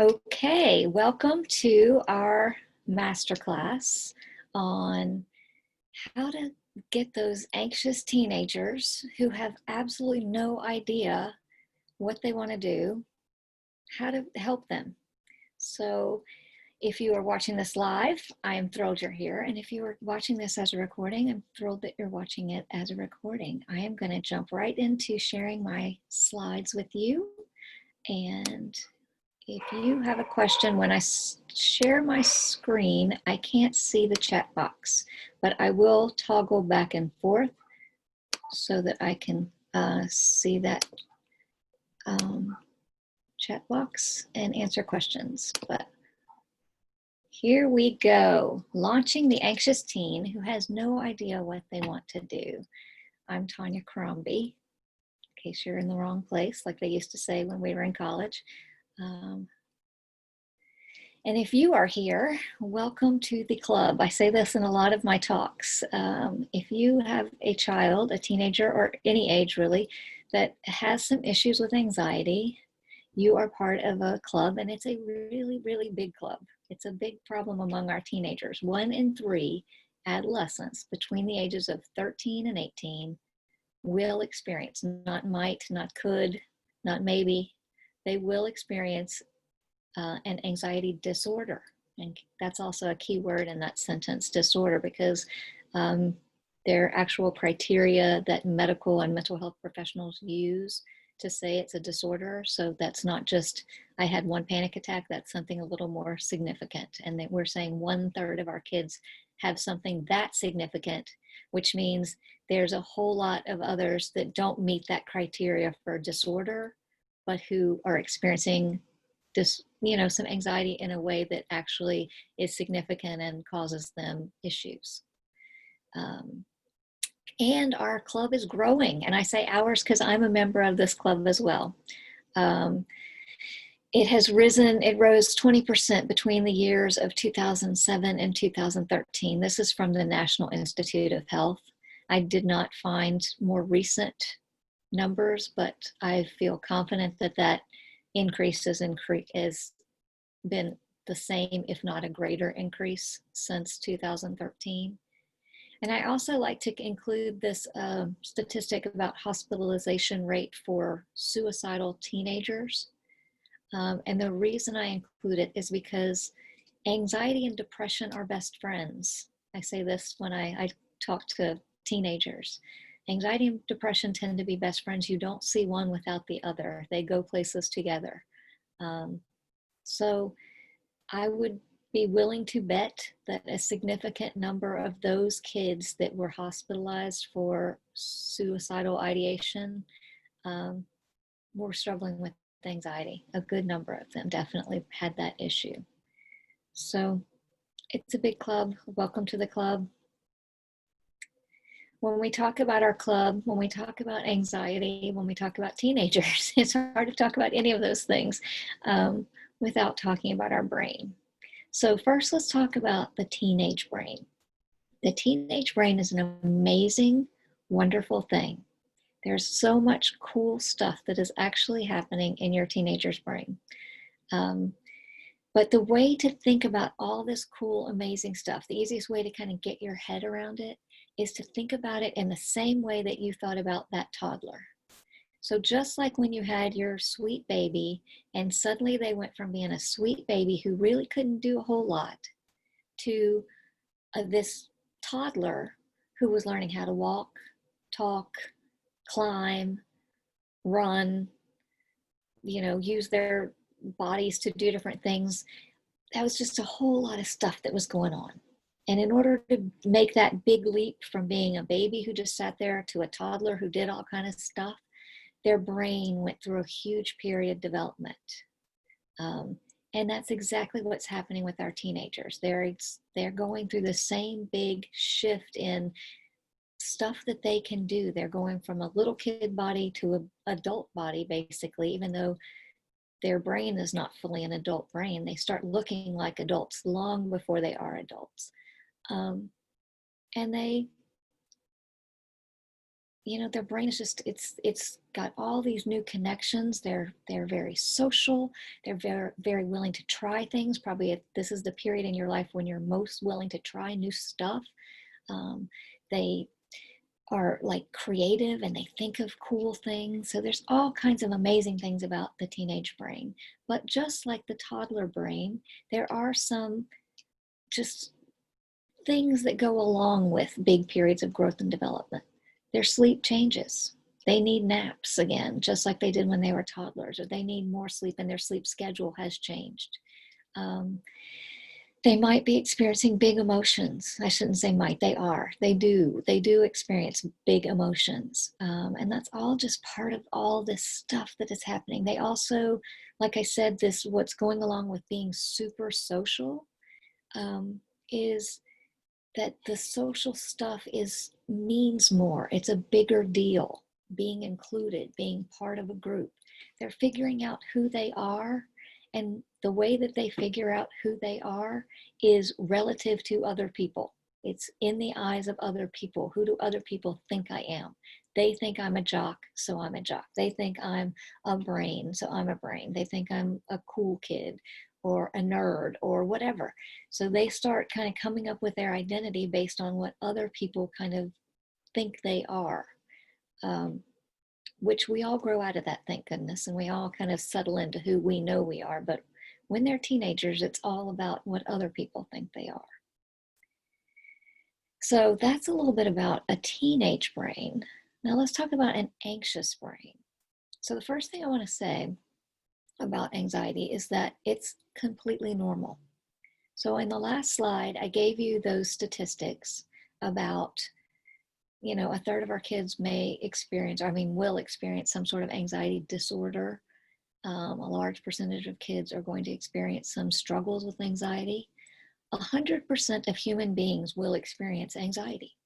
Okay, welcome to our masterclass on how to get those anxious teenagers who have absolutely no idea what they want to do, how to help them. So, if you are watching this live, I am thrilled you're here. And if you are watching this as a recording, I'm thrilled that you're watching it as a recording. I am going to jump right into sharing my slides with you. And if you have a question, when I share my screen, I can't see the chat box, but I will toggle back and forth so that I can see that chat box and answer questions. But here we go. Launching the anxious teen who has no idea what they want to do. I'm Tonya Crombie, in case you're in the wrong place, like they used to say when we were in college. And if you are here, welcome to the club. I say this in a lot of my talks. If you have a child, a teenager, or any age really, that has some issues with anxiety, you are part of a club, and it's a really, really big club. It's a big problem among our teenagers. 1 in 3 adolescents between the ages of 13 and 18 will experience, not might, not could, not maybe, they will experience an anxiety disorder. And that's also a key word in that sentence, disorder, because there are actual criteria that medical and mental health professionals use to say it's a disorder. So that's not just, I had one panic attack, that's something a little more significant. And that we're saying 1/3 of our kids have something that significant, which means there's a whole lot of others that don't meet that criteria for disorder, but who are experiencing some anxiety in a way that actually is significant and causes them issues. And our club is growing. And I say ours because I'm a member of this club as well. It rose 20% between the years of 2007 and 2013. This is from the National Institute of Health. I did not find more recent numbers, but I feel confident that that increase has been the same, if not a greater increase since 2013. And I also like to include this statistic about hospitalization rate for suicidal teenagers. And the reason I include it is because anxiety and depression are best friends. I say this when I talk to teenagers. Anxiety and depression tend to be best friends. You don't see one without the other. They go places together. So I would be willing to bet that a significant number of those kids that were hospitalized for suicidal ideation were struggling with anxiety. A good number of them definitely had that issue. So it's a big club. Welcome to the club. When we talk about our club, when we talk about anxiety, when we talk about teenagers, it's hard to talk about any of those things without talking about our brain. So first, let's talk about the teenage brain. The teenage brain is an amazing, wonderful thing. There's so much cool stuff that is actually happening in your teenager's brain. But the way to think about all this cool, amazing stuff, the easiest way to kind of get your head around it is to think about it in the same way that you thought about that toddler. So just like when you had your sweet baby and suddenly they went from being a sweet baby who really couldn't do a whole lot to this toddler who was learning how to walk, talk, climb, run, use their bodies to do different things. That was just a whole lot of stuff that was going on. And in order to make that big leap from being a baby who just sat there to a toddler who did all kind of stuff, their brain went through a huge period of development. And that's exactly what's happening with our teenagers. They're going through the same big shift in stuff that they can do. They're going from a little kid body to an adult body, basically, even though their brain is not fully an adult brain. They start looking like adults long before they are adults. And their brain is just, it's got all these new connections. They're very social. They're very willing to try things. Probably this is the period in your life when you're most willing to try new stuff. They are like creative and they think of cool things. So there's all kinds of amazing things about the teenage brain. But just like the toddler brain, there are some just things that go along with big periods of growth and development. Their sleep changes. They need naps again, just like they did when they were toddlers, or they need more sleep and their sleep schedule has changed. Um, they might be experiencing big emotions. I shouldn't say might, they are. They do experience big emotions. And that's all just part of all this stuff that is happening. They also, like I said, this what's going along with being super social is that the social stuff means more. It's a bigger deal. Being included, being part of a group. They're figuring out who they are, and the way that they figure out who they are is relative to other people. It's in the eyes of other people. Who do other people think I am? They think I'm a jock, so I'm a jock. They think I'm a brain, so I'm a brain. They think I'm a cool kid or a nerd or whatever. So they start kind of coming up with their identity based on what other people kind of think they are, which we all grow out of that, thank goodness, and we all kind of settle into who we know we are. But when they're teenagers, it's all about what other people think they are. So that's a little bit about a teenage brain. Now let's talk about an anxious brain. So the first thing I want to say about anxiety is that it's completely normal. So in the last slide, I gave you those statistics about, a third of our kids will experience some sort of anxiety disorder. A large percentage of kids are going to experience some struggles with anxiety. 100% of human beings will experience anxiety.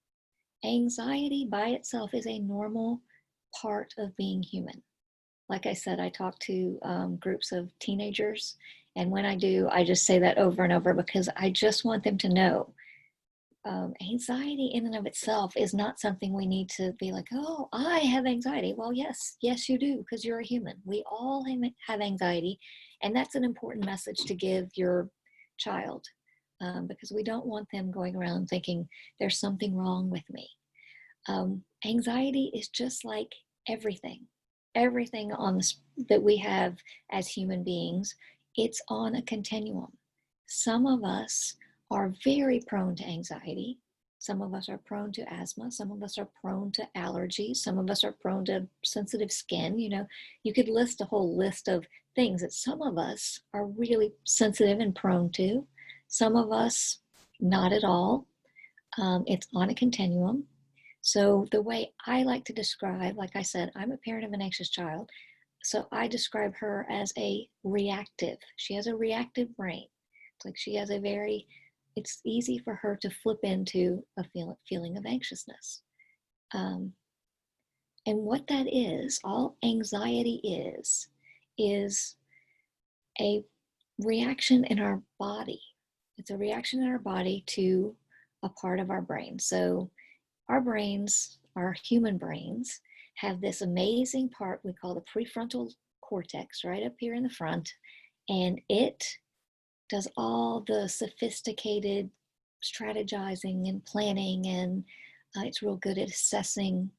Anxiety by itself is a normal part of being human. Like I said, I talk to groups of teenagers, and when I do, I just say that over and over because I just want them to know anxiety in and of itself is not something we need to be like, oh, I have anxiety. Well, yes, you do, because you're a human. We all have anxiety, and that's an important message to give your child because we don't want them going around thinking there's something wrong with me. Anxiety is just like everything on this that we have as human beings. It's on a continuum. Some of us are very prone to anxiety. Some of us are prone to asthma. Some of us are prone to allergies. Some of us are prone to sensitive skin. You could list a whole list of things that some of us are really sensitive and prone to. Some of us, not at all. It's on a continuum. So the way I like to describe, like I said, I'm a parent of an anxious child. So I describe her as a reactive. She has a reactive brain. It's like she has it's easy for her to flip into a feeling of anxiousness. And what that is, all anxiety is a reaction in our body. It's a reaction in our body to a part of our brain. So our brains, our human brains, have this amazing part we call the prefrontal cortex right up here in the front, and it does all the sophisticated strategizing and planning, and it's real good at assessing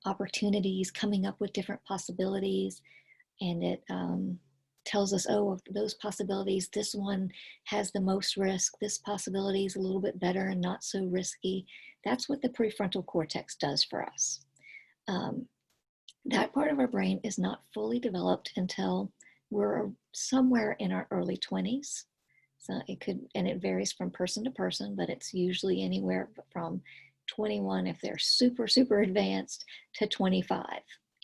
opportunities, coming up with different possibilities, and it tells us, oh, of those possibilities, this one has the most risk, this possibility is a little bit better and not so risky. That's what the prefrontal cortex does for us. That part of our brain is not fully developed until we're somewhere in our early 20s. So it varies from person to person, but it's usually anywhere from 21 if they're super, super advanced to 25.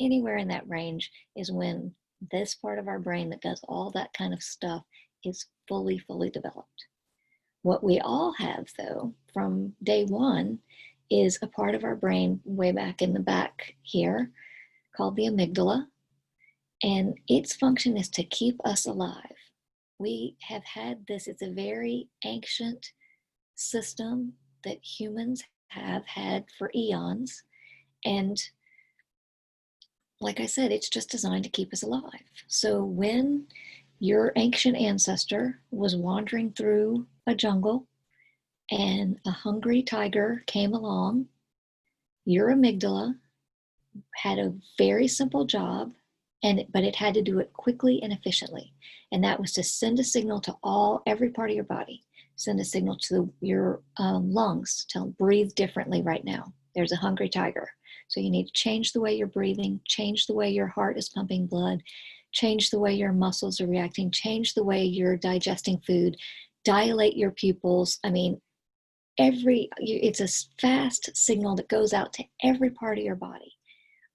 Anywhere in that range is when this part of our brain that does all that kind of stuff is fully, fully developed. What we all have, though, from day one is a part of our brain way back in the back here called the amygdala, and its function is to keep us alive. We have had this, it's a very ancient system that humans have had for eons, And like I said, it's just designed to keep us alive. So when your ancient ancestor was wandering through a jungle and a hungry tiger came along, your amygdala had a very simple job, but it had to do it quickly and efficiently. And that was to send a signal to every part of your body. Send a signal to your lungs, tell them breathe differently right now. There's a hungry tiger. So you need to change the way you're breathing, change the way your heart is pumping blood, change the way your muscles are reacting, change the way you're digesting food, dilate your pupils. I mean, it's a fast signal that goes out to every part of your body.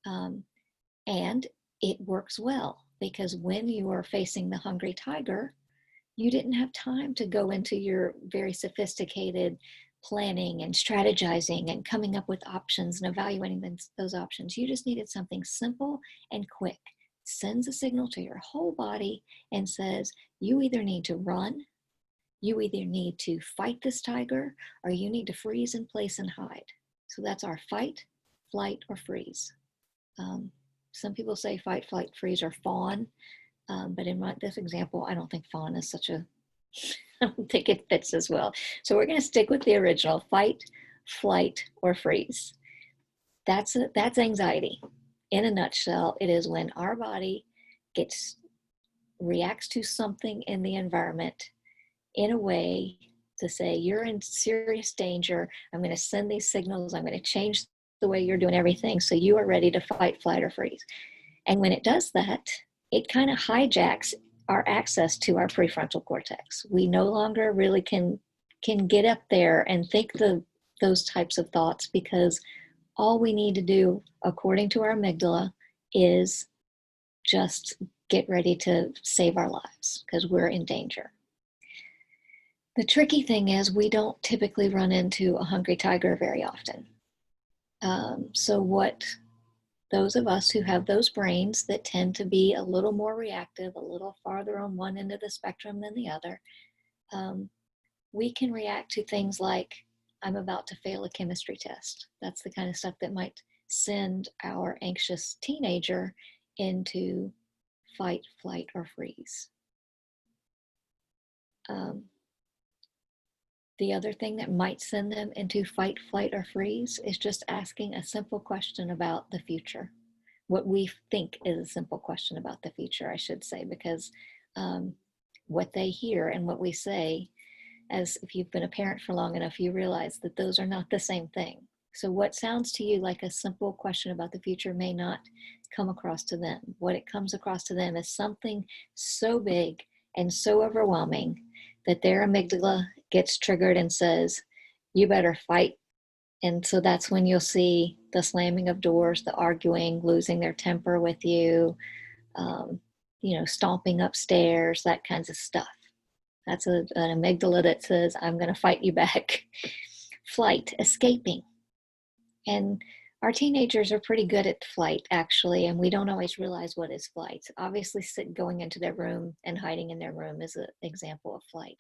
And it works well because when you are facing the hungry tiger, you didn't have time to go into your very sophisticated planning and strategizing and coming up with options and evaluating those options. You just needed something simple and quick. Sends a signal to your whole body and says, you either need to run, you either need to fight this tiger, or you need to freeze in place and hide. So that's our fight, flight, or freeze. Some people say fight, flight, freeze, or fawn. But in this example, I don't think fawn is I don't think it fits as well. So we're going to stick with the original: fight, flight, or freeze. That's anxiety. In a nutshell, it is when our body reacts to something in the environment in a way to say, you're in serious danger. I'm going to send these signals. I'm going to change the way you're doing everything so you are ready to fight, flight, or freeze. And when it does that, it kind of hijacks our access to our prefrontal cortex. We no longer really can get up there and think those types of thoughts, because all we need to do, according to our amygdala, is just get ready to save our lives because we're in danger. The tricky thing is we don't typically run into a hungry tiger very often. So what those of us who have those brains that tend to be a little more reactive, a little farther on one end of the spectrum than the other, we can react to things like, I'm about to fail a chemistry test. That's the kind of stuff that might send our anxious teenager into fight, flight, or freeze. The other thing that might send them into fight, flight, or freeze is just asking a simple question about the future. What we think is a simple question about the future, I should say, because what they hear and what we say, as if you've been a parent for long enough, you realize that those are not the same thing. So what sounds to you like a simple question about the future may not come across to them. What it comes across to them is something so big and so overwhelming that their amygdala gets triggered and says, you better fight. And so that's when you'll see the slamming of doors, the arguing, losing their temper with you, stomping upstairs, that kinds of stuff. That's an amygdala that says, I'm going to fight you back. Flight, escaping. And our teenagers are pretty good at flight, actually, and we don't always realize what is flight. Obviously, going into their room and hiding in their room is an example of flight.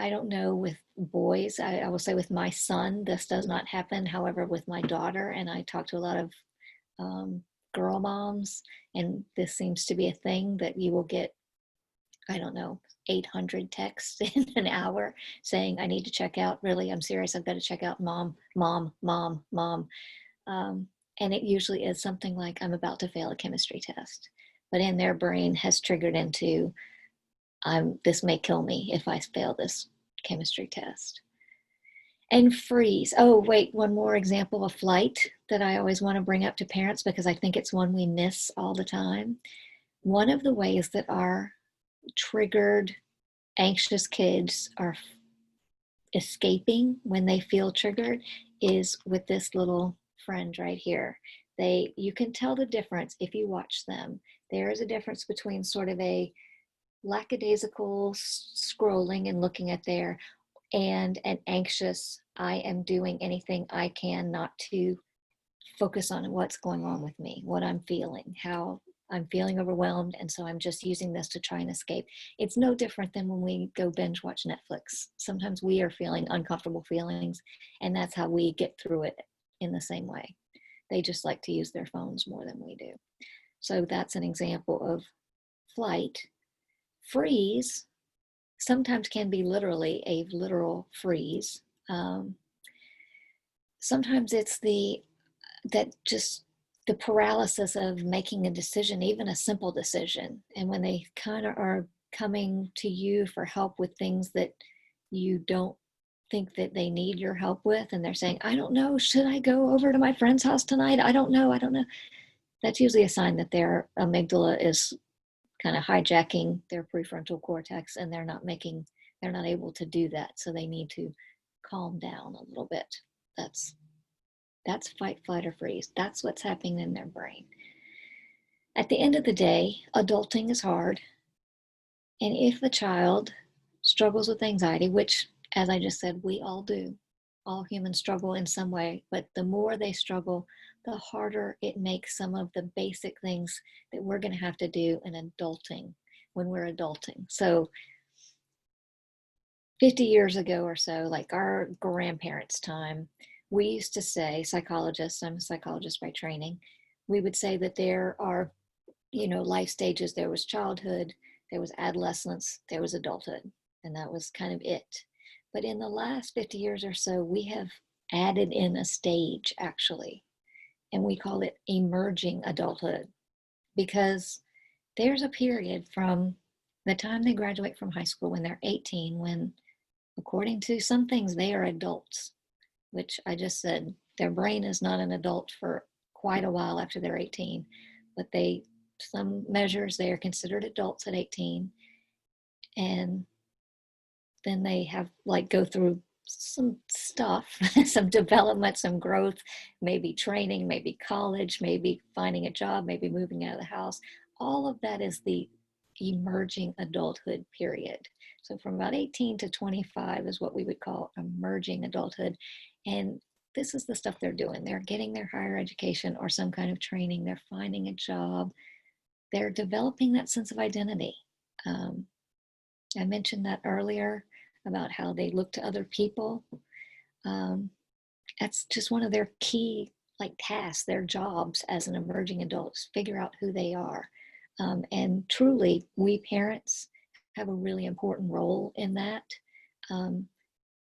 I don't know with boys. I will say with my son, this does not happen. However, with my daughter, and I talk to a lot of girl moms, and this seems to be a thing that you will get, 800 texts in an hour saying, I need to check out. Really, I'm serious. I've got to check out, mom, mom, mom, mom. And it usually is something like, I'm about to fail a chemistry test. But in their brain has triggered into, this may kill me if I fail this chemistry test. And freeze. Oh, wait, one more example of flight that I always want to bring up to parents because I think it's one we miss all the time. One of the ways that our triggered, anxious kids are escaping when they feel triggered is with this little friend right here. You can tell the difference if you watch them. There is a difference between sort of a lackadaisical scrolling and looking at there and an anxious, I am doing anything I can not to focus on what's going on with me, what I'm feeling, how I'm feeling overwhelmed, and so I'm just using this to try and escape. It's no different than when we go binge watch Netflix. Sometimes we are feeling uncomfortable feelings, and that's how we get through it in the same way. They just like to use their phones more than we do. So that's an example of flight. Freeze sometimes can be literally a literal freeze. Sometimes it's the paralysis of making a decision, even a simple decision. And when they kind of are coming to you for help with things that you don't think that they need your help with, and they're saying, I don't know, should I go over to my friend's house tonight? I don't know. That's usually a sign that their amygdala is kind of hijacking their prefrontal cortex, and they're not able to do that. So they need to calm down a little bit. That's fight, flight, or freeze. That's what's happening in their brain. At the end of the day, adulting is hard. And if the child struggles with anxiety, which, as I just said, we all do, all humans struggle in some way, but the more they struggle, the harder it makes some of the basic things that we're going to have to do in adulting when we're adulting. So 50 years ago or so, like our grandparents' time, we used to say, psychologists, I'm a psychologist by training, we would say that there are, life stages. There was childhood, there was adolescence, there was adulthood, and that was kind of it. But in the last 50 years or so, we have added in a stage, actually, and we call it emerging adulthood, because there's a period from the time they graduate from high school when they're 18, when, according to some things, they are adults, which I just said, their brain is not an adult for quite a while after they're 18, but some measures, they are considered adults at 18. And then they have go through some stuff, some development, some growth, maybe training, maybe college, maybe finding a job, maybe moving out of the house. All of that is the emerging adulthood period. So from about 18 to 25 is what we would call emerging adulthood. And this is the stuff they're doing. They're getting their higher education or some kind of training. They're finding a job. They're developing that sense of identity. I mentioned that earlier about how they look to other people. That's just one of their key tasks, their jobs as an emerging adult, is figure out who they are. And truly, we parents have a really important role in that,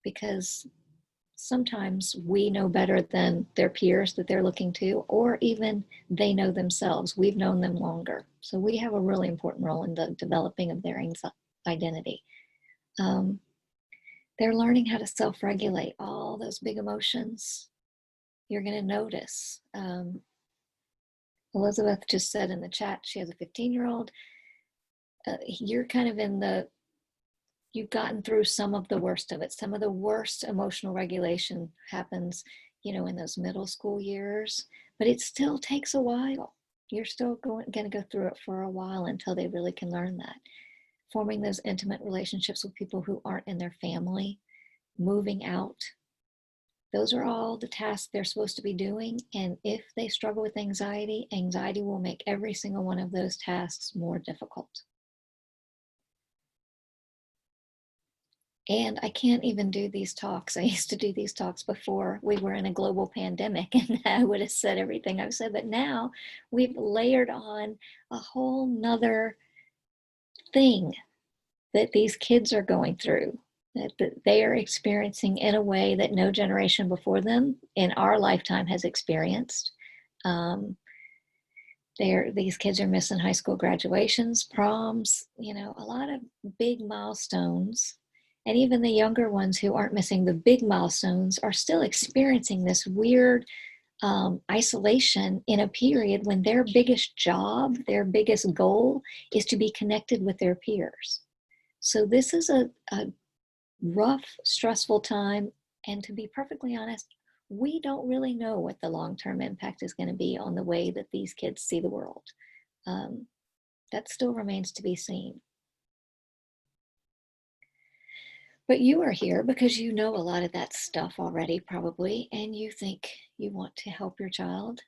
because sometimes we know better than their peers that they're looking to, or even they know themselves. We've known them longer. So we have a really important role in the developing of their identity. They're learning how to self-regulate all those big emotions. You're going to notice. Elizabeth just said in the chat, she has a 15-year-old. You're kind of you've gotten through some of the worst of it. Some of the worst emotional regulation happens, in those middle school years, but it still takes a while. You're still going to go through it for a while until they really can learn that. Forming those intimate relationships with people who aren't in their family, moving out. Those are all the tasks they're supposed to be doing. And if they struggle with anxiety, anxiety will make every single one of those tasks more difficult. And I can't even do these talks. I used to do these talks before we were in a global pandemic, and I would have said everything I've said, but now we've layered on a whole nother thing that these kids are going through, that they are experiencing in a way that no generation before them in our lifetime has experienced. These kids are missing high school graduations, proms, a lot of big milestones. And even the younger ones who aren't missing the big milestones are still experiencing this weird isolation in a period when their biggest job, their biggest goal is to be connected with their peers. So this is a rough, stressful time. And to be perfectly honest, we don't really know what the long-term impact is going to be on the way that these kids see the world. That still remains to be seen. But you are here because you know a lot of that stuff already, probably, and you think you want to help your child,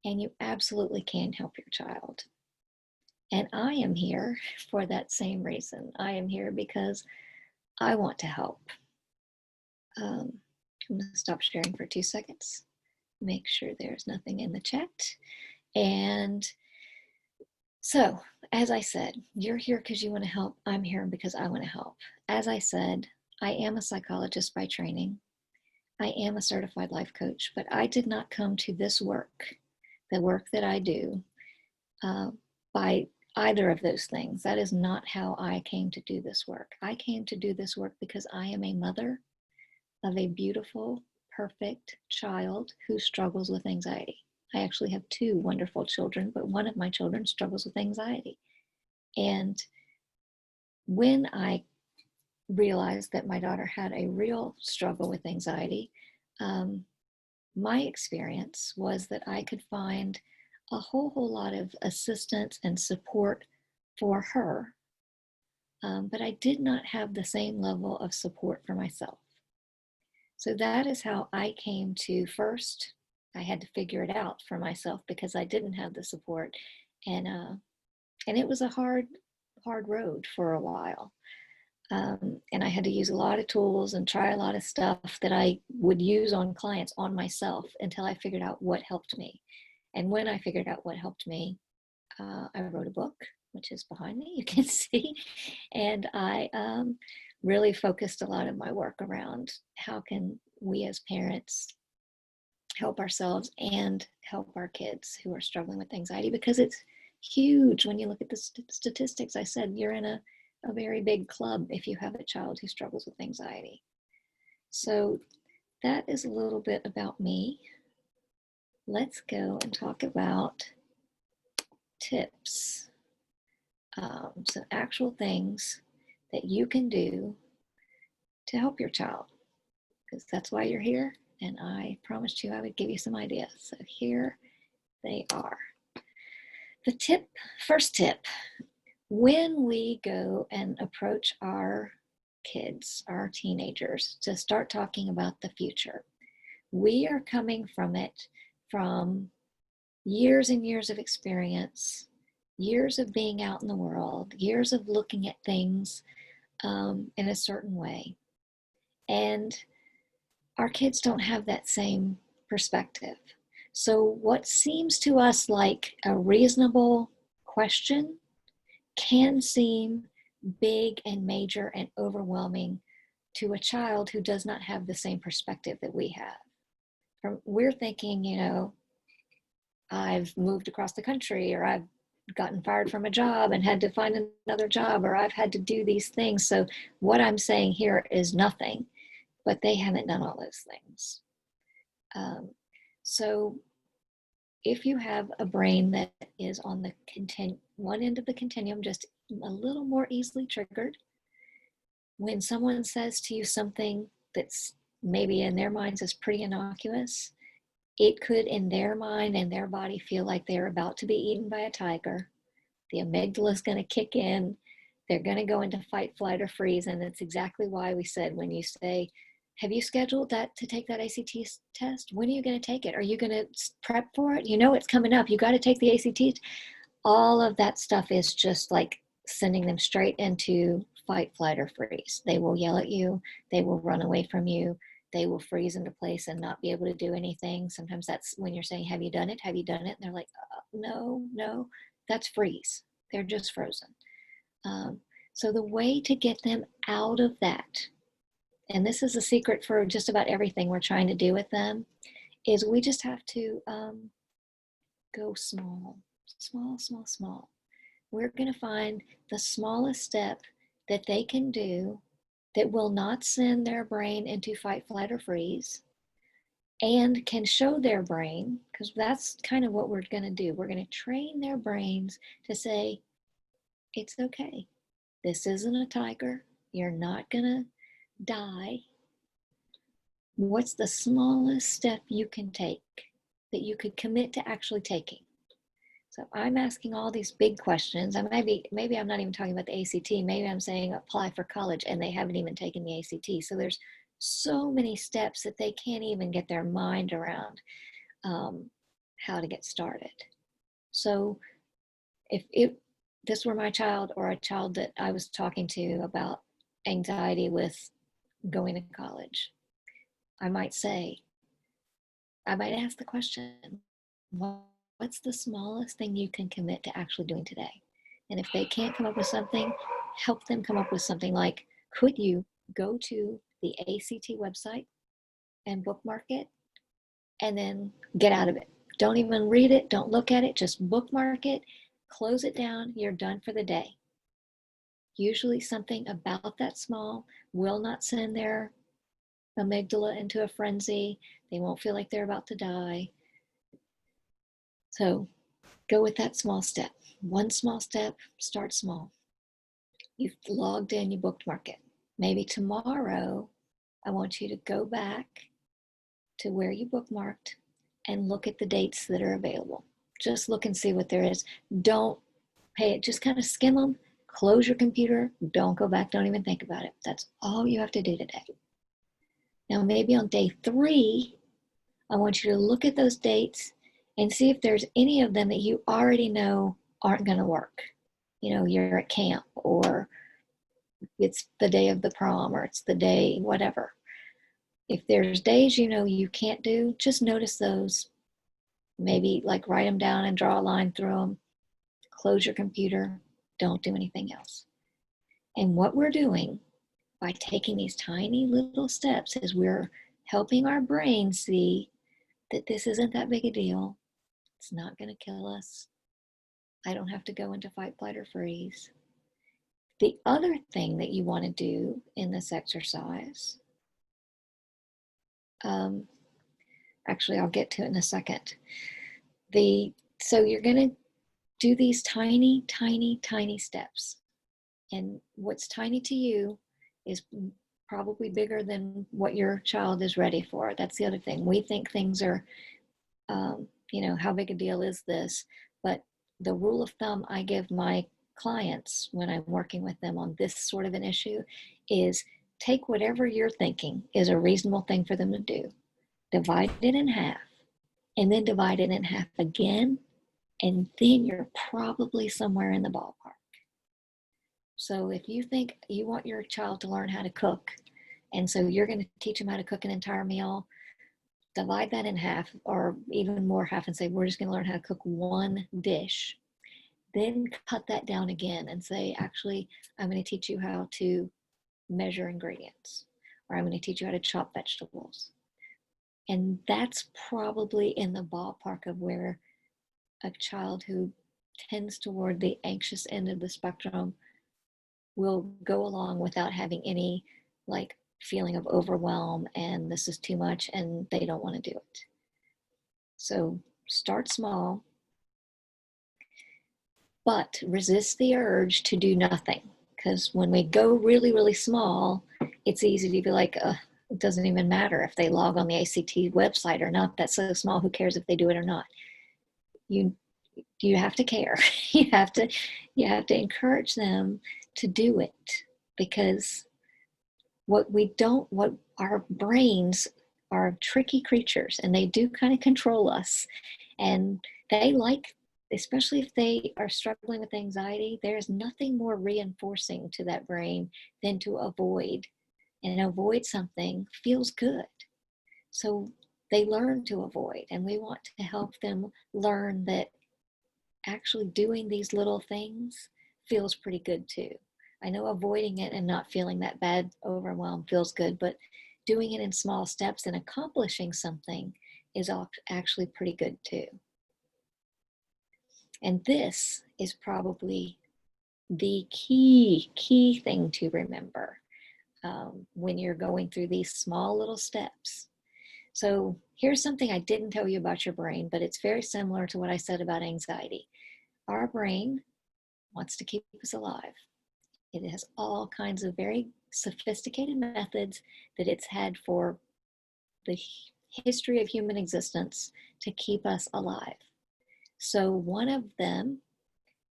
and you absolutely can help your child. And I am here for that same reason. I am here because I want to help. I'm going to stop sharing for 2 seconds. make sure there's nothing in the chat. And so, as I said, you're here because you want to help. I'm here because I want to help. As I said, I am a psychologist by training. I am a certified life coach, but I did not come to this work, the work that I do, by either of those things. That is not how I came to do this work. I came to do this work because I am a mother of a beautiful, perfect child who struggles with anxiety. I actually have two wonderful children, but one of my children struggles with anxiety. And when I realized that my daughter had a real struggle with anxiety, my experience was that I could find a whole lot of assistance and support for her, but I did not have the same level of support for myself. So that is how I came to first. I had to figure it out for myself because I didn't have the support, and it was a hard road for a while. And I had to use a lot of tools and try a lot of stuff that I would use on clients, on myself, until I figured out what helped me. And when I figured out what helped me, I wrote a book, which is behind me, you can see. And I really focused a lot of my work around how can we as parents help ourselves and help our kids who are struggling with anxiety, because it's huge when you look at the statistics. I said you're in a very big club if you have a child who struggles with anxiety. So that is a little bit about me. Let's go and talk about tips, some actual things that you can do to help your child, because that's why you're here, and I promised you I would give you some ideas. So here they are. The first tip, when we go and approach our kids, our teenagers, to start talking about the future, we are coming from it from years and years of experience, years of being out in the world, years of looking at things in a certain way. And our kids don't have that same perspective. So what seems to us like a reasonable question can seem big and major and overwhelming to a child who does not have the same perspective that we have. We're thinking, I've moved across the country, or I've gotten fired from a job and had to find another job, or I've had to do these things. So what I'm saying here is nothing, but they haven't done all those things. So if you have a brain that is on the one end of the continuum, just a little more easily triggered, when someone says to you something that's maybe in their minds is pretty innocuous, it could in their mind and their body feel like they're about to be eaten by a tiger. The amygdala is going to kick in. They're going to go into fight, flight, or freeze. And that's exactly why we said, when you say, have you scheduled that to take that ACT test? When are you going to take it? Are you going to prep for it? You know it's coming up. You got to take the ACT. All of that stuff is just like sending them straight into fight, flight, or freeze. They will yell at you. They will run away from you. They will freeze into place and not be able to do anything. Sometimes that's when you're saying, have you done it? Have you done it? And they're like, no, that's freeze. They're just frozen. So the way to get them out of that, and this is a secret for just about everything we're trying to do with them, is we just have to go small. We're going to find the smallest step that they can do that will not send their brain into fight, flight, or freeze, and can show their brain, because that's kind of what we're going to do. We're going to train their brains to say, it's okay. This isn't a tiger. You're not going to die. What's the smallest step you can take that you could commit to actually taking? So I'm asking all these big questions. And maybe I'm not even talking about the ACT. Maybe I'm saying apply for college and they haven't even taken the ACT. So there's so many steps that they can't even get their mind around how to get started. So if this were my child, or a child that I was talking to about anxiety with going to college, I might say, I might ask the question, what's the smallest thing you can commit to actually doing today? And if they can't come up with something, help them come up with something like, could you go to the ACT website and bookmark it and then get out of it? Don't even read it, don't look at it, just bookmark it, close it down, you're done for the day. Usually something about that small will not send their amygdala into a frenzy. They won't feel like they're about to die. So go with that small step. One small step, start small. You've logged in, you bookmark it. Maybe tomorrow, I want you to go back to where you bookmarked and look at the dates that are available. Just look and see what there is. Don't pay it, just kind of skim them, close your computer, don't go back, don't even think about it. That's all you have to do today. Now, maybe on day 3, I want you to look at those dates and see if there's any of them that you already know aren't going to work. You know, you're at camp, or it's the day of the prom, or it's the day, whatever. If there's days you know you can't do, just notice those. Maybe like write them down and draw a line through them. Close your computer. Don't do anything else. And what we're doing by taking these tiny little steps is we're helping our brain see that this isn't that big a deal. It's not going to kill us. I don't have to go into fight, flight, or freeze. The other thing that you want to do in this exercise, actually, I'll get to it in a second. So you're going to do these tiny, tiny, tiny steps. And what's tiny to you is probably bigger than what your child is ready for. That's the other thing. We think things are, how big a deal is this? But the rule of thumb I give my clients when I'm working with them on this sort of an issue is take whatever you're thinking is a reasonable thing for them to do, divide it in half, and then divide it in half again, and then you're probably somewhere in the ballpark. So if you think you want your child to learn how to cook, and so you're going to teach them how to cook an entire meal, divide that in half, or even more half, and say, we're just going to learn how to cook one dish. Then cut that down again and say, actually, I'm going to teach you how to measure ingredients, or I'm going to teach you how to chop vegetables. And that's probably in the ballpark of where a child who tends toward the anxious end of the spectrum will go along without having any feeling of overwhelm and this is too much and they don't want to do it. So start small, but resist the urge to do nothing. Because when we go really, really small, it's easy to be like, it doesn't even matter if they log on the ACT website or not. That's so small, who cares if they do it or not? You have to care. you have to encourage them to do it, because what our brains are tricky creatures, and they do kind of control us, and they especially if they are struggling with anxiety, there's nothing more reinforcing to that brain than to avoid, and avoid something feels good. So they learn to avoid, and we want to help them learn that actually doing these little things feels pretty good too. I know avoiding it and not feeling that bad overwhelm feels good, but doing it in small steps and accomplishing something is actually pretty good too. And this is probably the key thing to remember when you're going through these small little steps. So here's something I didn't tell you about your brain, but it's very similar to what I said about anxiety. Our brain wants to keep us alive. It has all kinds of very sophisticated methods that it's had for the history of human existence to keep us alive. So one of them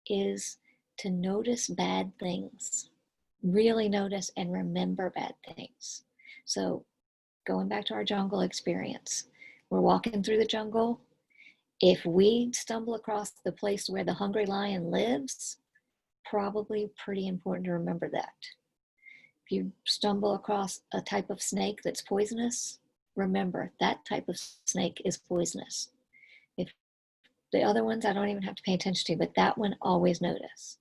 is to notice bad things, really notice and remember bad things. So going back to our jungle experience, we're walking through the jungle. If we stumble across the place where the hungry lion lives, probably pretty important to remember that. If you stumble across a type of snake that's poisonous, remember that type of snake is poisonous. If the other ones I don't even have to pay attention to, but that one always notice.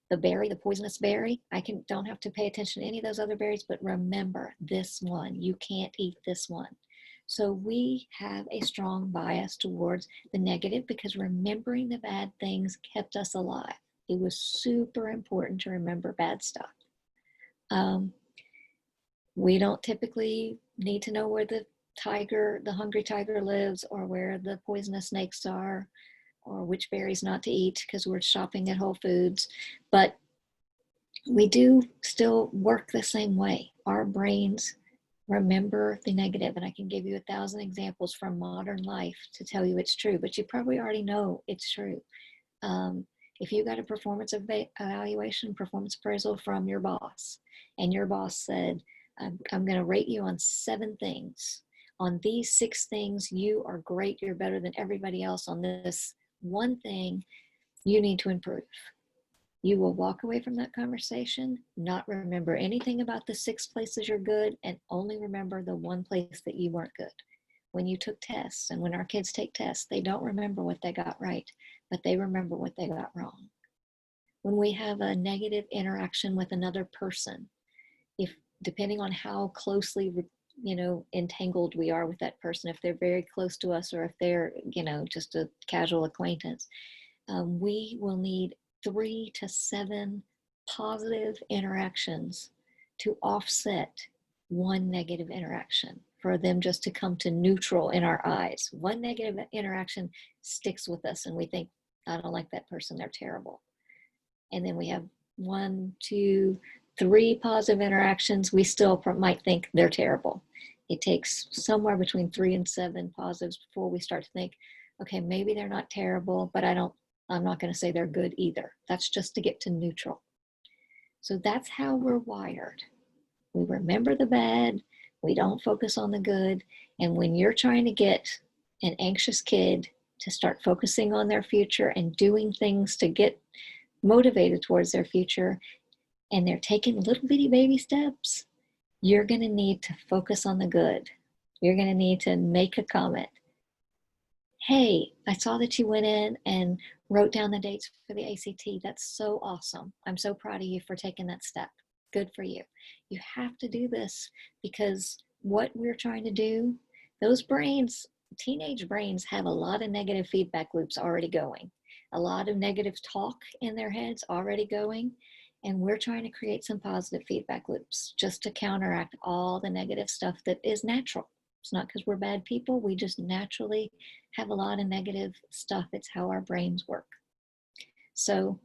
The berry, the poisonous berry, don't have to pay attention to any of those other berries, but remember this one. You can't eat this one. So we have a strong bias towards the negative because remembering the bad things kept us alive. It was super important to remember bad stuff. We don't typically need to know where the hungry tiger lives, or where the poisonous snakes are, or which berries not to eat because we're shopping at Whole Foods. But we do still work the same way. Our brains remember the negative, and I can give you 1,000 examples from modern life to tell you it's true, but you probably already know it's true. If you got a performance evaluation, performance appraisal from your boss, and your boss said, I'm going to rate you on 7 things. On these 6 things, you are great. You're better than everybody else. On this one thing, you need to improve. You will walk away from that conversation, not remember anything about the 6 places you're good, and only remember the one place that you weren't good. When you took tests, and when our kids take tests, they don't remember what they got right, but they remember what they got wrong. When we have a negative interaction with another person, depending on how closely entangled we are with that person, if they're very close to us or if they're just a casual acquaintance, we will need 3 to 7 positive interactions to offset one negative interaction, for them just to come to neutral in our eyes. One negative interaction sticks with us and we think, I don't like that person, they're terrible. And then we have 1, 2, 3 positive interactions, we still might think they're terrible. It takes somewhere between 3 and 7 positives before we start to think, okay, maybe they're not terrible, but I'm not going to say they're good either. That's just to get to neutral. So that's how we're wired. We remember the bad, we don't focus on the good. And when you're trying to get an anxious kid to start focusing on their future and doing things to get motivated towards their future, and they're taking little bitty baby steps, you're going to need to focus on the good. You're going to need to make a comment. Hey, I saw that you went in and wrote down the dates for the ACT. That's so awesome. I'm so proud of you for taking that step. Good for you. You have to do this, because what we're trying to do, those brains, teenage brains, have a lot of negative feedback loops already going, a lot of negative talk in their heads already going. And we're trying to create some positive feedback loops just to counteract all the negative stuff that is natural. It's not because we're bad people. We just naturally have a lot of negative stuff. It's how our brains work. So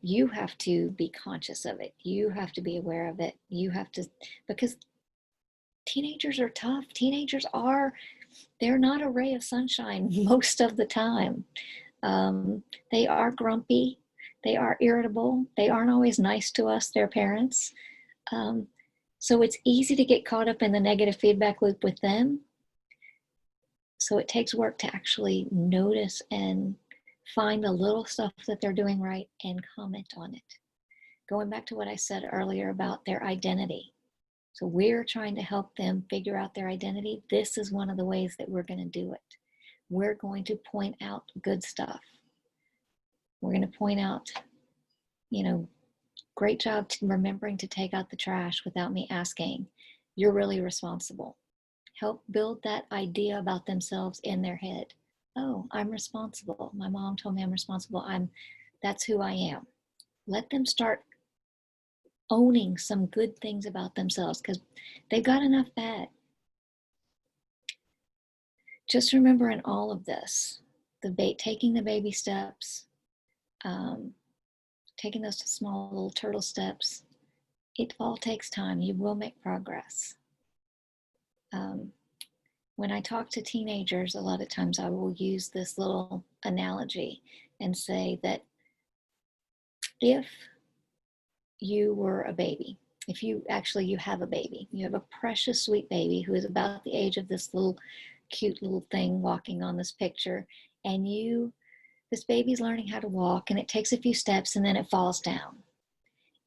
you have to be conscious of it. You have to be aware of it. You have to, because teenagers are tough. They're not a ray of sunshine most of the time. They are grumpy. They are irritable. They aren't always nice to us, their parents. So it's easy to get caught up in the negative feedback loop with them. So it takes work to actually notice and find the little stuff that they're doing right and comment on it. Going back to what I said earlier about their identity. So we're trying to help them figure out their identity. This is one of the ways that we're going to do it. We're going to point out good stuff. We're going to point out, great job remembering to take out the trash without me asking. You're really responsible. Help build that idea about themselves in their head. Oh, I'm responsible. My mom told me I'm responsible. That's who I am. Let them start owning some good things about themselves, because they've got enough bad. Just remember in all of this, taking the baby steps, taking those small little turtle steps, it all takes time. You will make progress. When I talk to teenagers, a lot of times I will use this little analogy and say that if you were a baby, if you have a baby, you have a precious sweet baby who is about the age of this little cute little thing walking on this picture, and this baby's learning how to walk, and it takes a few steps and then it falls down.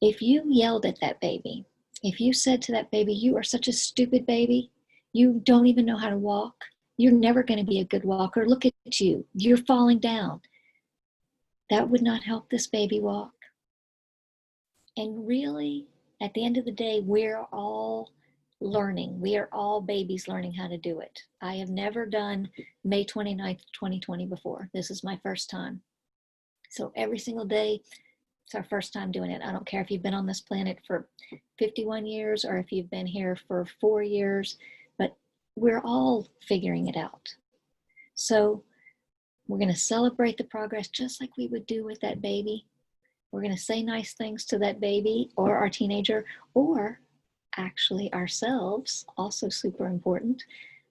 If you yelled at that baby, if you said to that baby, you are such a stupid baby, You don't even know how to walk. You're never going to be a good walker. Look at you. You're falling down. That would not help this baby walk. And really, at the end of the day, we're all learning. We are all babies learning how to do it. I have never done May 29th, 2020 before. This is my first time. So every single day, it's our first time doing it. I don't care if you've been on this planet for 51 years or if you've been here for 4 years, but we're all figuring it out. So we're going to celebrate the progress just like we would do with that baby. We're going to say nice things to that baby or our teenager, or actually ourselves, also super important.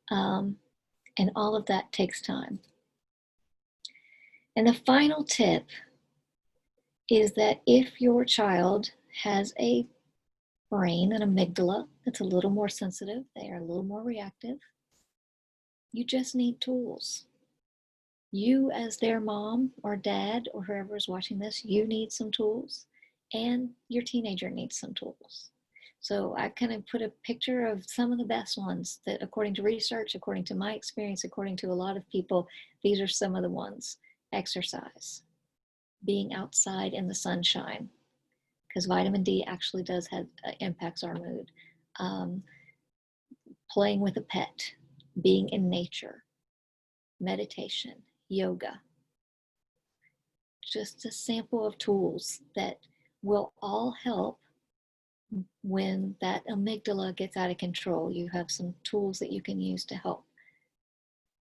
And all of that takes time. And the final tip is that if your child has a brain, an amygdala that's a little more sensitive, they are a little more reactive, you just need tools. You, as their mom or dad or whoever is watching this, you need some tools, and your teenager needs some tools. So I kind of put a picture of some of the best ones that, according to research, according to my experience, according to a lot of people, these are some of the ones. Exercise, being outside in the sunshine, because vitamin D actually does have impacts our mood. Playing with a pet, being in nature, meditation, yoga. Just a sample of tools that will all help when that amygdala gets out of control. You have some tools that you can use to help.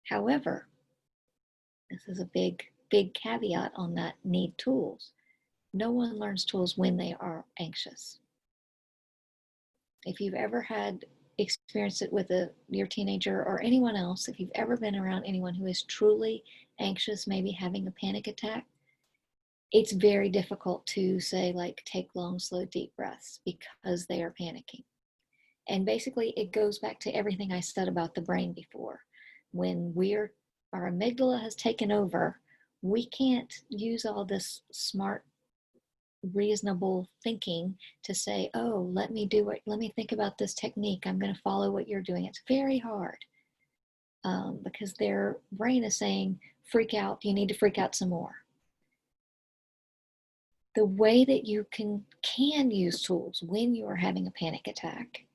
However, this is a big caveat on that need tools. No one learns tools when they are anxious. If you've ever had experienced it with your teenager or anyone else, if you've ever been around anyone who is truly anxious, maybe having a panic attack, it's very difficult to say, like, take long, slow, deep breaths because they are panicking. And basically, it goes back to everything I said about the brain before. When our amygdala has taken over, we can't use all this smart, reasonable thinking to say, oh, let me think about this technique. I'm going to follow what you're doing. It's very hard because their brain is saying, freak out. You need to freak out some more. The way that you can use tools when you are having a panic attack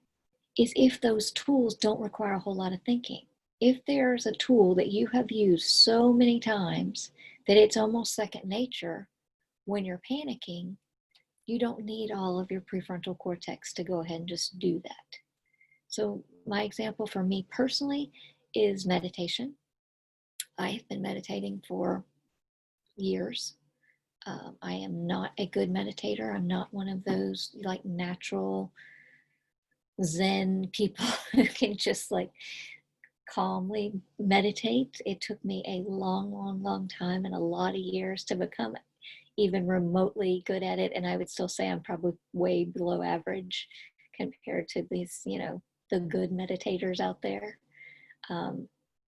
is if those tools don't require a whole lot of thinking. If there's a tool that you have used so many times that it's almost second nature, when you're panicking, you don't need all of your prefrontal cortex to go ahead and just do that. So my example for me personally is meditation. I have been meditating for years. I am not a good meditator. I'm not one of those like natural Zen people who can just like calmly meditate. It took me a long time and a lot of years to become even remotely good at it. And I would still say I'm probably way below average compared to these, the good meditators out there.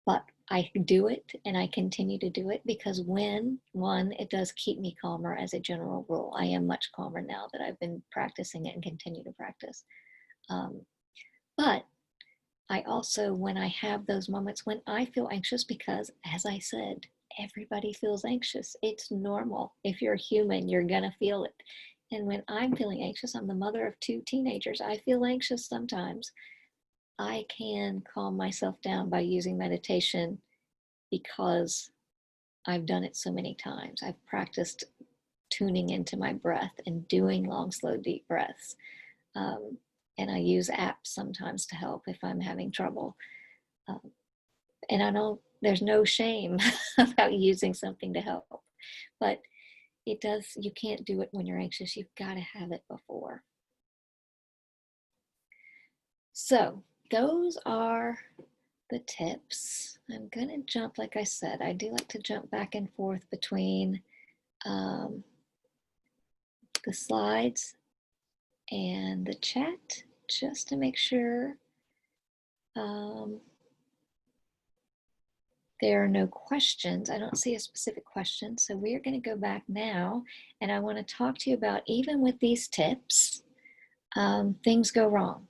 But I do it and I continue to do it because it does keep me calmer as a general rule. I am much calmer now that I've been practicing it and continue to practice. But I also, when I have those moments when I feel anxious, because as I said, everybody feels anxious. It's normal. If you're human, you're gonna feel it. And when I'm feeling anxious, I'm the mother of 2 teenagers. I feel anxious sometimes. I can calm myself down by using meditation because I've done it so many times. I've practiced tuning into my breath and doing long, slow, deep breaths. And I use apps sometimes to help if I'm having trouble. And I know there's no shame about using something to help, but you can't do it when you're anxious. You've got to have it before. So those are the tips. I'm going to jump, like I said, I do like to jump back and forth between the slides and the chat just to make sure there are no questions. I don't see a specific question. So we're going to go back now and I want to talk to you about, even with these tips, things go wrong.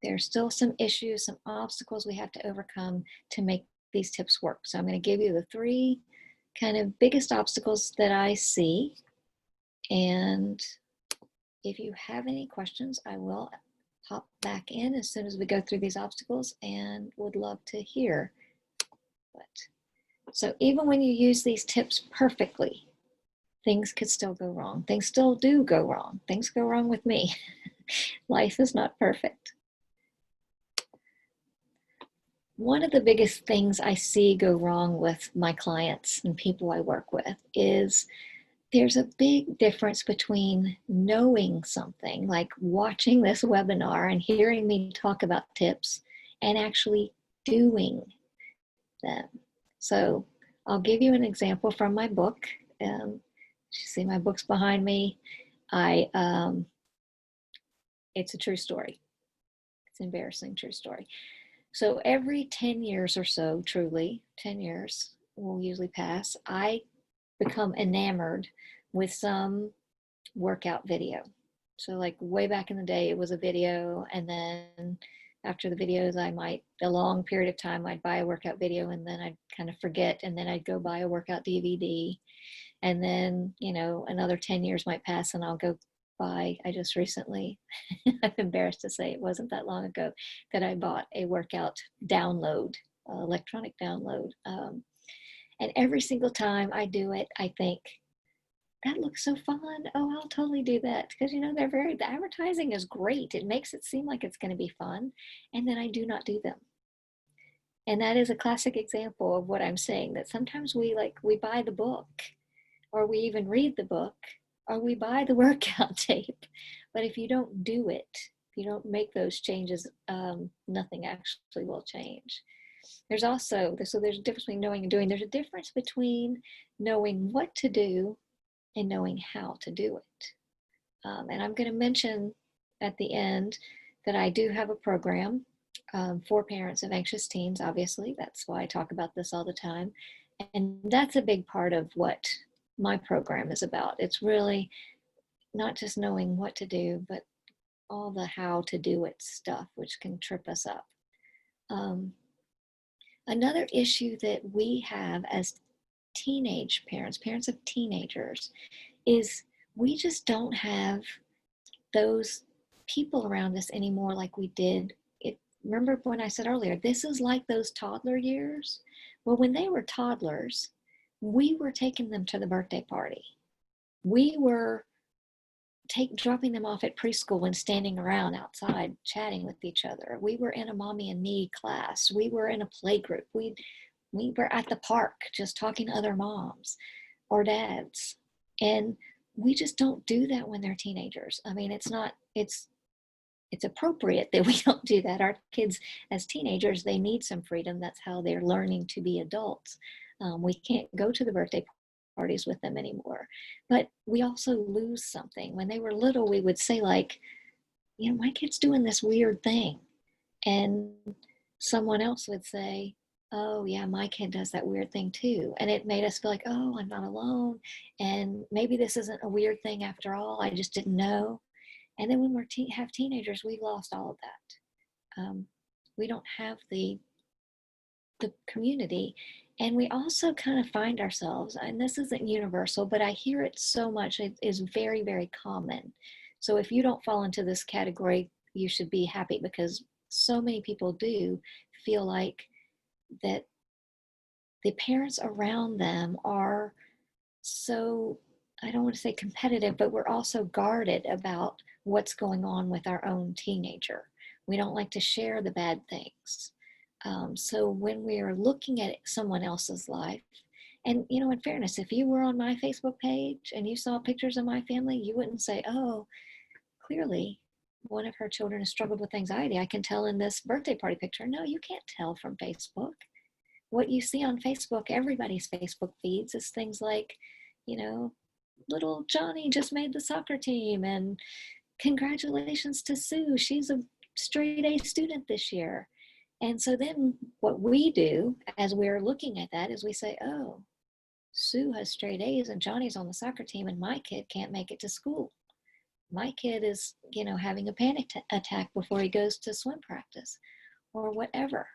There's still some issues, some obstacles we have to overcome to make these tips work. So I'm going to give you the 3 kind of biggest obstacles that I see. And if you have any questions, I will hop back in as soon as we go through these obstacles and would love to hear. So even when you use these tips perfectly, things could still go wrong. Things still do go wrong. Things go wrong with me. Life is not perfect. One of the biggest things I see go wrong with my clients and people I work with is there's a big difference between knowing something, like watching this webinar and hearing me talk about tips, and actually doing them. So I'll give you an example from my book. You see my book's behind me. It's a true story. It's an embarrassing true story. So every 10 years or so, truly, 10 years will usually pass, I become enamored with some workout video. So like way back in the day, it was a video, and then after the videos, a long period of time, I'd buy a workout video, and then I'd kind of forget, and then I'd go buy a workout DVD. And then, another 10 years might pass and I'll go buy, I just recently, I'm embarrassed to say it wasn't that long ago that I bought a workout download, electronic download. And every single time I do it, I think, that looks so fun. Oh, I'll totally do that. Because, the advertising is great. It makes it seem like it's going to be fun. And then I do not do them. And that is a classic example of what I'm saying, that sometimes we buy the book, or we even read the book, or we buy the workout tape. But if you don't do it, if you don't make those changes, nothing actually will change. There's a difference between knowing and doing. There's a difference between knowing what to do and knowing how to do it. And I'm going to mention at the end that I do have a program for parents of anxious teens, obviously. That's why I talk about this all the time. And that's a big part of what my program is about. It's really not just knowing what to do, but all the how to do it stuff, which can trip us up. Another issue that we have as teenage parents of teenagers, is we just don't have those people around us anymore like we did. Remember when I said earlier, this is like those toddler years? Well, when they were toddlers, we were taking them to the birthday party. We were dropping them off at preschool and standing around outside chatting with each other. We were in a mommy and me class. We were in a play group. We were at the park just talking to other moms or dads. And we just don't do that when they're teenagers. I mean, it's appropriate that we don't do that. Our kids as teenagers, they need some freedom. That's how they're learning to be adults. We can't go to the birthday parties with them anymore. But we also lose something. When they were little, we would say like, my kid's doing this weird thing. And someone else would say, oh yeah, my kid does that weird thing too. And it made us feel like, oh, I'm not alone. And maybe this isn't a weird thing after all. I just didn't know. And then when we have teenagers, we've lost all of that. We don't have the community. And we also kind of find ourselves, and this isn't universal, but I hear it so much, it is very, very common. So if you don't fall into this category, you should be happy, because so many people do feel like that the parents around them are so, I don't want to say competitive, but we're also guarded about what's going on with our own teenager. We don't like to share the bad things. So when we are looking at someone else's life, and in fairness, if you were on my Facebook page and you saw pictures of my family, you wouldn't say, oh, clearly one of her children has struggled with anxiety. I can tell in this birthday party picture. No, you can't tell from Facebook. What you see on Facebook, everybody's Facebook feeds, is things like, little Johnny just made the soccer team, and congratulations to Sue. She's a straight A student this year. And so then what we do as we're looking at that is we say, oh, Sue has straight A's and Johnny's on the soccer team and my kid can't make it to school. my kid is, having a panic attack before he goes to swim practice or whatever.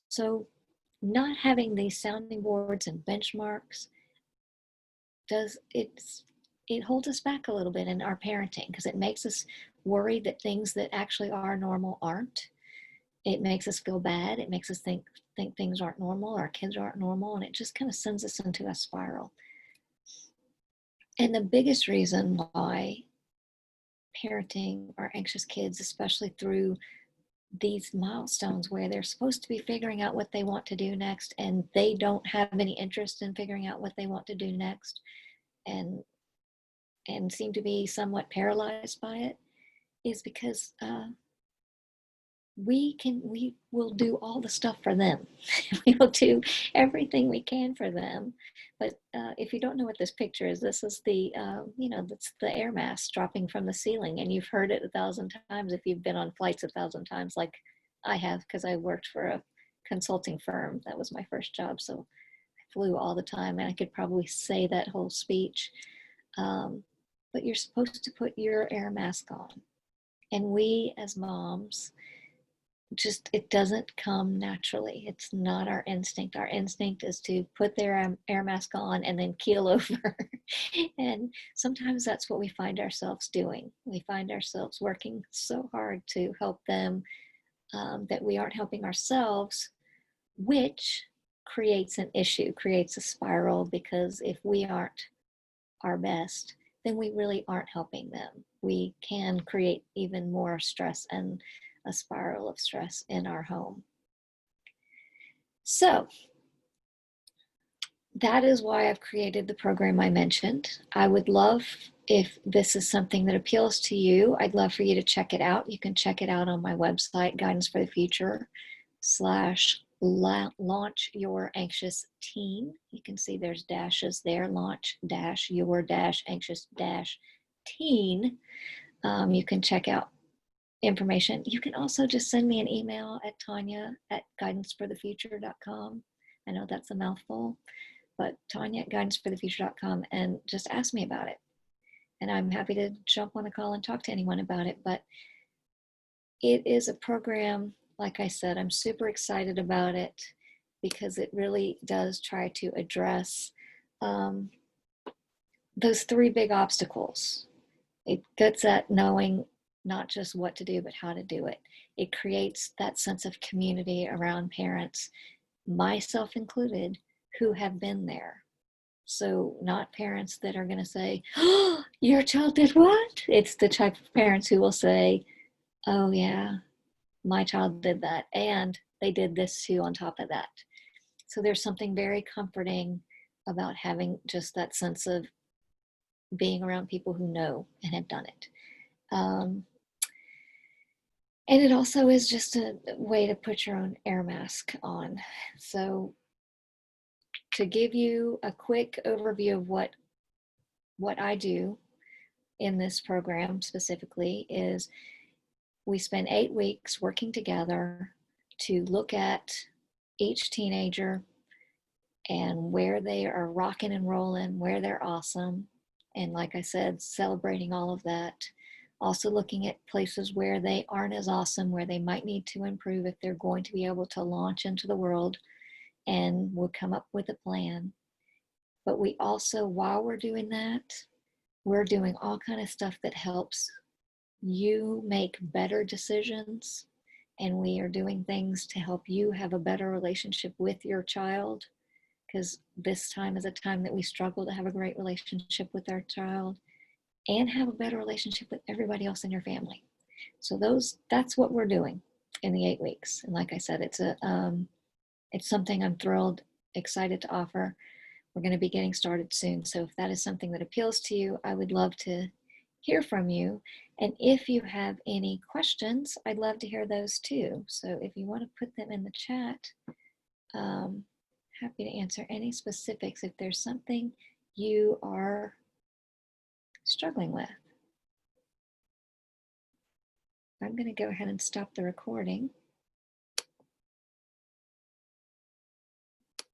So not having these sounding boards and benchmarks it holds us back a little bit in our parenting, because it makes us worry that things that actually are normal aren't. It makes us feel bad. It makes us think things aren't normal, our kids aren't normal, and it just kind of sends us into a spiral. And the biggest reason why parenting our anxious kids, especially through these milestones where they're supposed to be figuring out what they want to do next, and they don't have any interest in figuring out what they want to do next, and seem to be somewhat paralyzed by it, is because we will do all the stuff for them. We will do everything we can for them. But if you don't know what this picture is, this is the that's the air mask dropping from the ceiling, and you've heard it 1,000 times if you've been on flights 1,000 times, like I have, because I worked for a consulting firm. That was my first job, so I flew all the time, and I could probably say that whole speech. But you're supposed to put your air mask on, and we as moms, it doesn't come naturally. It's not our instinct. Our instinct is to put their air mask on and then keel over. And sometimes that's what we find ourselves doing. We find ourselves working so hard to help them that we aren't helping ourselves, which creates an issue, creates a spiral, because if we aren't our best, then we really aren't helping them. We can create even more stress and a spiral of stress in our home. So that is why I've created the program I mentioned. I would love, if this is something that appeals to you, I'd love for you to check it out. You can check it out on my website, Guidance for the Future /launchyouranxiousteens. You can see there's dashes there, launch-your-anxious-teen. You can check out information. You can also just send me an email at Tonya@guidanceforthefuture.com. I know that's a mouthful, but Tonya@guidanceforthefuture.com, and just ask me about it. And I'm happy to jump on a call and talk to anyone about it. But it is a program, like I said, I'm super excited about it, because it really does try to address those 3 big obstacles. It gets at knowing not just what to do, but how to do it. It creates that sense of community around parents, myself included, who have been there. So not parents that are going to say, "Oh, your child did what?" It's the type of parents who will say, "Oh yeah, my child did that, and they did this too on top of that." So there's something very comforting about having just that sense of being around people who know and have done it. And it also is just a way to put your own air mask on. So to give you a quick overview of what I do in this program specifically, is we spend 8 weeks working together to look at each teenager and where they are rocking and rolling, where they're awesome. And like I said, celebrating all of that. Also looking at places where they aren't as awesome, where they might need to improve if they're going to be able to launch into the world, and we'll come up with a plan. But we also, while we're doing that, we're doing all kind of stuff that helps you make better decisions, and we are doing things to help you have a better relationship with your child, because this time is a time that we struggle to have a great relationship with our child, and have a better relationship with everybody else in your family. So that's what we're doing in the 8 weeks. And like I said, it's something I'm thrilled, excited to offer. We're going to be getting started soon. So if that is something that appeals to you, I would love to hear from you. And if you have any questions, I'd love to hear those too. So if you want to put them in the chat, happy to answer any specifics if there's something you are struggling with. I'm going to go ahead and stop the recording.